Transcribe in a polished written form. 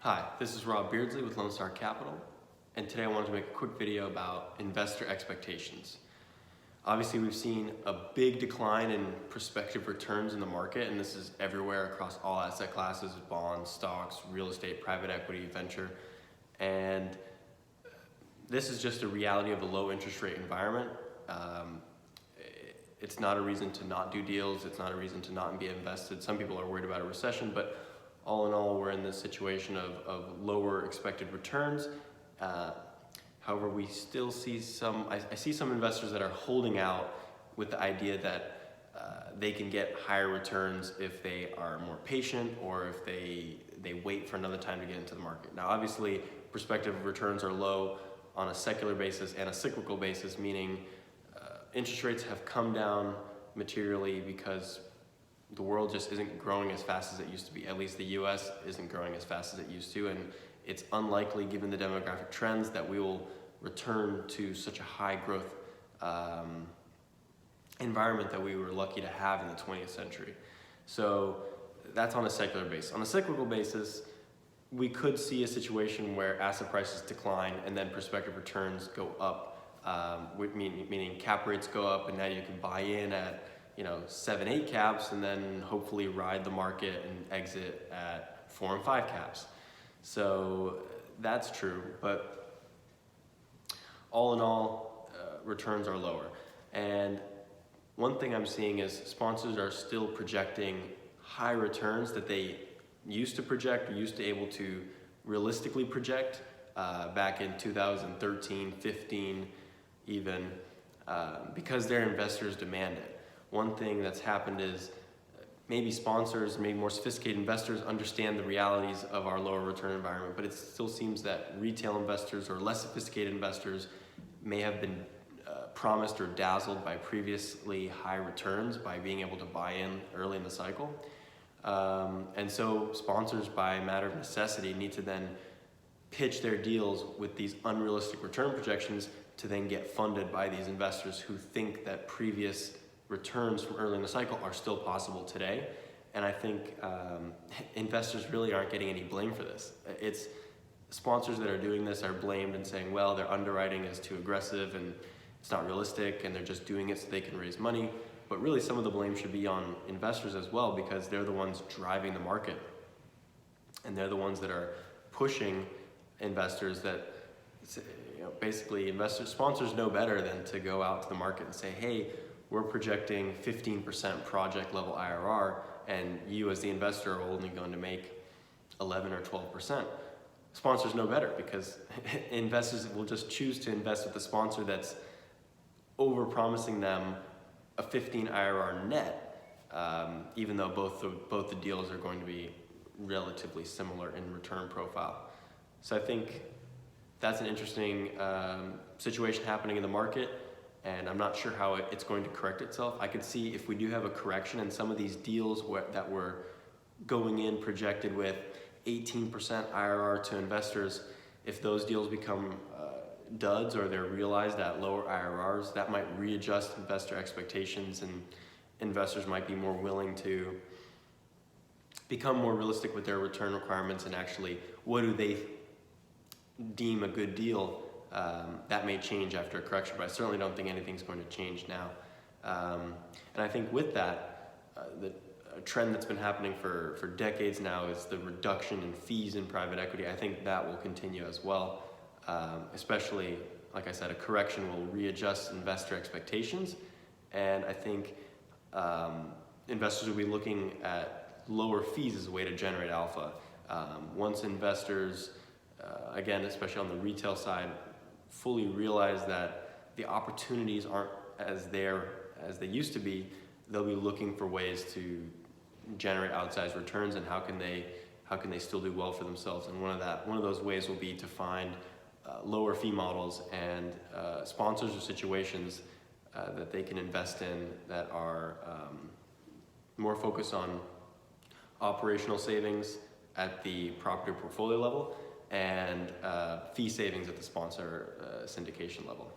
Hi, this is Beardsley with Lone Star Capital, and today I wanted to make a quick video about investor expectations. Obviously, we've seen a big decline in prospective returns in the market, and this is everywhere across all asset classes: bonds, stocks, real estate, private equity, venture. And this is just a reality of the low interest rate environment. It's not a reason to not do deals. It's not a reason to not be invested. Some people are worried about a recession, but all in all, we're in this situation of lower expected returns. However, we still see I see some investors that are holding out with the idea that they can get higher returns if they are more patient or if they wait for another time to get into the market. Now, obviously, prospective returns are low on a secular basis and a cyclical basis, meaning interest rates have come down materially because the world just isn't growing as fast as it used to be. At least the US isn't growing as fast as it used to, and it's unlikely, given the demographic trends, that we will return to such a high growth environment that we were lucky to have in the 20th century. So that's on a secular basis. On a cyclical basis, we could see a situation where asset prices decline and then prospective returns go up, meaning cap rates go up, and now you can buy in at 7, 8 caps, and then hopefully ride the market and exit at 4 and 5 caps. So that's true, but all in all, returns are lower. And one thing I'm seeing is sponsors are still projecting high returns that they used to project, or used to able to realistically project back in 2013, 15 even, because their investors demand it. One thing that's happened is maybe sponsors, maybe more sophisticated investors understand the realities of our lower return environment, but it still seems that retail investors or less sophisticated investors may have been promised or dazzled by previously high returns by being able to buy in early in the cycle. And so sponsors, by a matter of necessity, need to then pitch their deals with these unrealistic return projections to then get funded by these investors who think that previous returns from early in the cycle are still possible today. And I think investors really aren't getting any blame for this. It's sponsors that are doing this are blamed and saying, well, their underwriting is too aggressive and it's not realistic, and they're just doing it so they can raise money. But really, some of the blame should be on investors as well, because they're the ones driving the market, and they're the ones that are pushing investors that, basically sponsors know better than to go out to the market and say, hey, we're projecting 15% project level IRR, and you as the investor are only going to make 11 or 12%. Sponsors know better, because investors will just choose to invest with the sponsor that's over-promising them a 15 IRR net, even though both the deals are going to be relatively similar in return profile. So I think that's an interesting situation happening in the market, and I'm not sure how it's going to correct itself. I could see if we do have a correction in some of these deals that were going in projected with 18% IRR to investors, if those deals become duds or they're realized at lower IRRs, that might readjust investor expectations, and investors might be more willing to become more realistic with their return requirements, and actually, what do they deem a good deal? That may change after a correction, but I certainly don't think anything's going to change now. And I think with that, the trend that's been happening for decades now is the reduction in fees in private equity. I think that will continue as well, especially, like I said, a correction will readjust investor expectations, and I think investors will be looking at lower fees as a way to generate alpha. Once investors, again, especially on the retail side, fully realize that the opportunities aren't as they used to be, they'll be looking for ways to generate outsized returns, and how can they still do well for themselves. And one of those ways will be to find lower fee models and sponsors or situations that they can invest in that are more focused on operational savings at the property portfolio level, and fee savings at the sponsor syndication level.